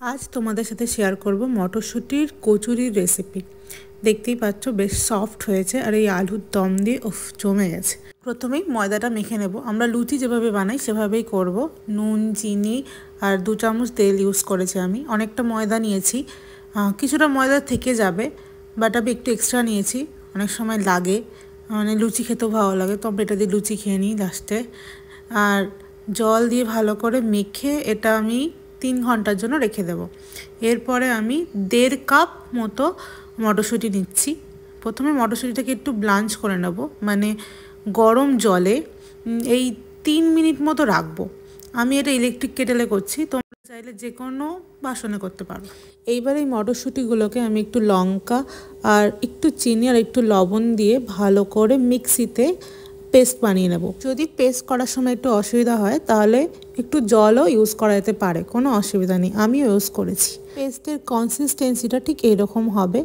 আজ তোমাদের সাথে শেয়ার করব মটরশুঁটির কচুরির রেসিপি। দেখতেই পাচ্ছ বেশ সফট হয়েছে আর এই আলুর দম দিয়ে জমে গেছে। প্রথমেই ময়দাটা মেখে নেব। আমরা লুচি যেভাবে বানাই সেভাবেই করব। নুন, চিনি আর 2 চামচ তেল ইউজ করেছি আমি। অনেকটা ময়দা নিয়েছি, কিছুটা ময়দা থেকে যাবে, বাট আমি একটু এক্সট্রা নিয়েছি। অনেক সময় লাগে, মানে লুচি খেতেও ভালো লাগে, তো আমরা এটা দিয়ে লুচি খেয়ে নিই লাস্টে। আর জল দিয়ে ভালো করে মেখে এটা আমি 3 ঘন্টার জন্য রেখে দেব। এরপরে আমি 1.5 কাপ মতো মটরশুঁটি নিচ্ছি। প্রথমে মটরশুঁটিটাকে একটু ব্লাঞ্চ করে নেব, মানে গরম জলে এই 3 মিনিট মতো রাখবো। আমি এটা ইলেকট্রিক কেটেলে করছি, তোমরা চাইলে যে কোনো বাসনে করতে পারো। এইবার এই মটরশুঁটিগুলোকে আমি একটু লঙ্কা আর একটু চিনি আর একটু লবণ দিয়ে ভালো করে মিক্সিতে পেস্ট বানিয়ে নেব। যদি পেস্ট করার সময় একটু অসুবিধা হয় তাহলে একটু জলও ইউজ করা যেতে পারে, কোনো অসুবিধা নেই, আমিও ইউজ করেছি। পেস্টের কনসিস্টেন্সিটা ঠিক এরকম হবে।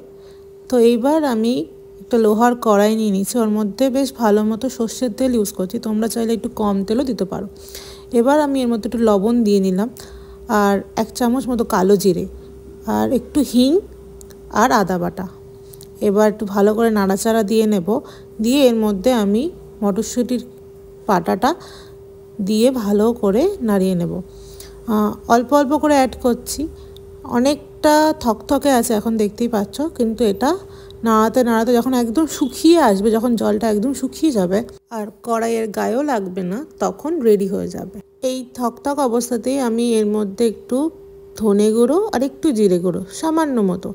তো এইবার আমি একটা লোহার কড়াই নিয়ে নিচ্ছি, ওর মধ্যে বেশ ভালো মতো সর্ষের তেল ইউজ করছি, তোমরা চাইলে একটু কম তেলও দিতে পারো। এবার আমি এর মধ্যে একটু লবণ দিয়ে নিলাম আর 1 চামচ মতো কালো জিরে আর একটু হিং আর আদা বাটা। এবার একটু ভালো করে নাড়াচাড়া দিয়ে নেব। দিয়ে এর মধ্যে আমি মটরশুঁটির পাটাটা দিয়ে ভালো করে নাড়িয়ে নেব। অল্প অল্প করে অ্যাড করছি, অনেকটা থকথকে আছে এখন দেখতেই পাচ্ছ, কিন্তু এটা নাড়াতে নাড়াতে যখন একদম শুকিয়ে আসবে, যখন জলটা একদম শুকিয়ে যাবে আর কড়াইয়ের গায়েও লাগবে না, তখন রেডি হয়ে যাবে। এই থকথক অবস্থাতেই আমি এর মধ্যে একটু ধনে গুঁড়ো আর একটু জিরে গুঁড়ো সামান্য মতো,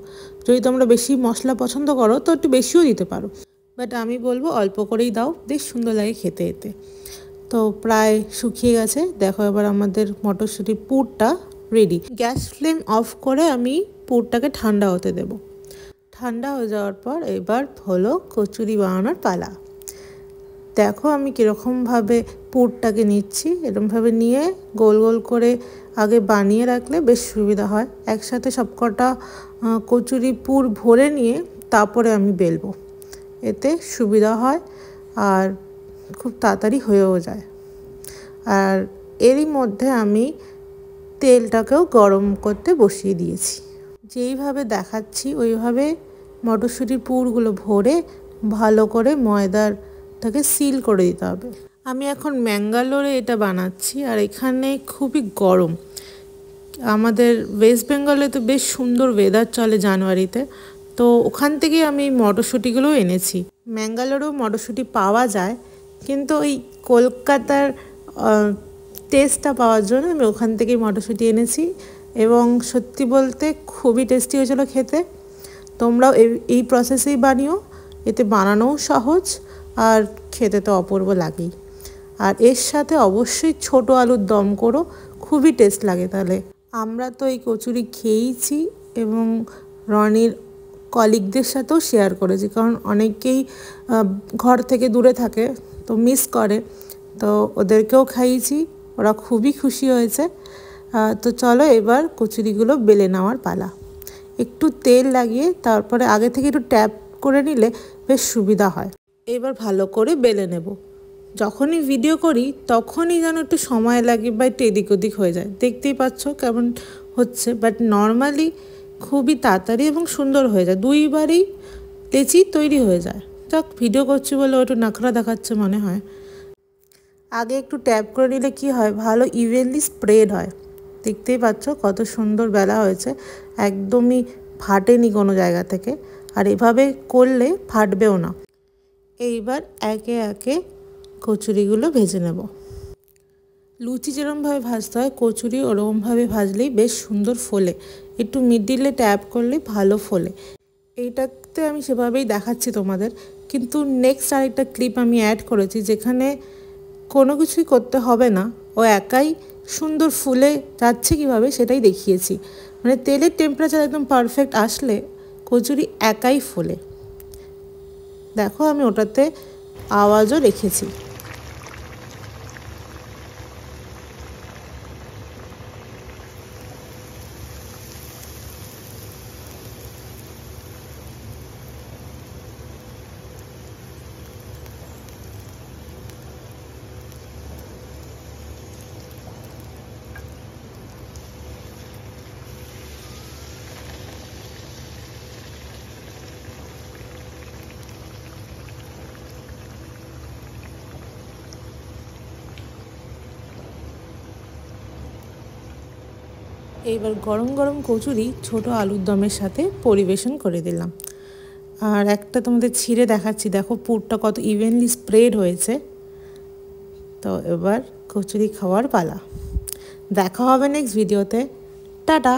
যদি তোমরা বেশি মশলা পছন্দ করো তো একটু বেশিও দিতে পারো, বাট আমি বলবো অল্প করেই দাও, বেশ সুন্দর লাগে খেতে এতে। তো প্রায় শুকিয়ে গেছে, দেখো এবার আমাদের মটরশুঁটির পুরটা রেডি। গ্যাস ফ্লেম অফ করে আমি পুরটাকে ঠান্ডা হতে দেব। ঠান্ডা হয়ে যাওয়ার পর এবার হলো কচুরি বানানোর পালা। দেখো আমি কীরকমভাবে পুরটাকে নিচ্ছি, এরকমভাবে নিয়ে গোল গোল করে আগে বানিয়ে রাখলে বেশ সুবিধা হয়। একসাথে সবকটা কচুরি পুর ভরে নিয়ে তারপরে আমি বেলবো, এতে সুবিধা হয় আর খুব তাড়াতাড়ি হয়েও যায়। আর এরই মধ্যে আমি তেলটাকেও গরম করতে বসিয়ে দিয়েছি। যেইভাবে দেখাচ্ছি ওইভাবে মটরশুঁটির পুরগুলো ভরে ভালো করে ময়দাটাকে সিল করে দিতে হবে। আমি এখন ম্যাঙ্গালোরে এটা বানাচ্ছি আর এখানে খুবই গরম। আমাদের ওয়েস্ট বেঙ্গলে তো বেশ সুন্দর ওয়েদার চলে জানুয়ারিতে, তো ওখান থেকে আমি মটরশুঁটিগুলোও এনেছি। ম্যাঙ্গালোরেও মটরশুঁটি পাওয়া যায়, কিন্তু ওই কলকাতার টেস্টটা পাওয়ার জন্য আমি ওখান থেকেই মটরশুঁটি এনেছি এবং সত্যি বলতে খুবই টেস্টি হয়েছিল খেতে। তোমরাও এই প্রসেসেই বানিও, এতে বানানোও সহজ আর খেতে তো অপূর্ব লাগেই। আর এর সাথে অবশ্যই ছোট আলুর দম করো, খুবই টেস্ট লাগে। তাহলে আমরা তো এই কচুরি খেয়েইছি এবং রনির কলিগদের সাথেও শেয়ার করেছি, কারণ অনেকেই ঘর থেকে দূরে থাকে তো মিস করে, তো ওদেরকেও খাইয়েছি, ওরা খুবই খুশি হয়েছে। তো চলো এবার কচুরিগুলো বেলে নেওয়ার পালা। একটু তেল লাগিয়ে তারপরে আগে থেকে একটু ট্যাপ করে নিলে বেশ সুবিধা হয়। এবার ভালো করে বেলে নেব। যখনই ভিডিও করি তখনই যেন একটু সময় লাগে বা একটু এদিক ওদিক হয়ে যায়, দেখতেই পাচ্ছ কেমন হচ্ছে, বাট নর্মালি খুবই তাড়াতাড়ি এবং সুন্দর হয়ে যায়, 2বারই লেচি তৈরি হয়ে যায়। যাক, ভিডিও করছি বলে একটু নাখরা দেখাচ্ছে মনে হয়। আগে একটু ট্যাপ করে নিলে কি হয়, ভালো ইভেনলি স্প্রেড হয়। দেখতেই পাচ্ছ কত সুন্দর বেলা হয়েছে, একদমই ফাটেনি কোনো জায়গা থেকে, আর এভাবে করলে ফাটবেও না। এইবার একে একে কচুরিগুলো ভেজে নেব। লুচি যেরকমভাবে ভাজতে হয় কচুরি ওরকমভাবে ভাজলেই বেশ সুন্দর ফোলে, একটু মিডিলে ট্যাপ করলে ভালো ফোলে। এইটাতে আমি সেভাবেই দেখাচ্ছি তোমাদের, কিন্তু নেক্সট আরেকটা ক্লিপ আমি অ্যাড করেছি যেখানে কোনো কিছুই করতে হবে না, ও একাই সুন্দর ফুলে যাচ্ছে কীভাবে সেটাই দেখিয়েছি। মানে তেলের টেম্পারেচার একদম পারফেক্ট আসলে কচুরি একাই ফোলে। দেখো আমি ওটাতে আওয়াজও রেখেছি। এইবার গরম গরম কচুরি ছোট আলুর দমের সাথে পরিবেশন করে দিলাম। আর একটা তোমাদের ছিঁড়ে দেখাচ্ছি, দেখো পুরটা কত ইভেনলি স্প্রেড হয়েছে। তো এবার কচুরি খাওয়ার পালা। দেখা হবে নেক্সট ভিডিওতে। টাটা।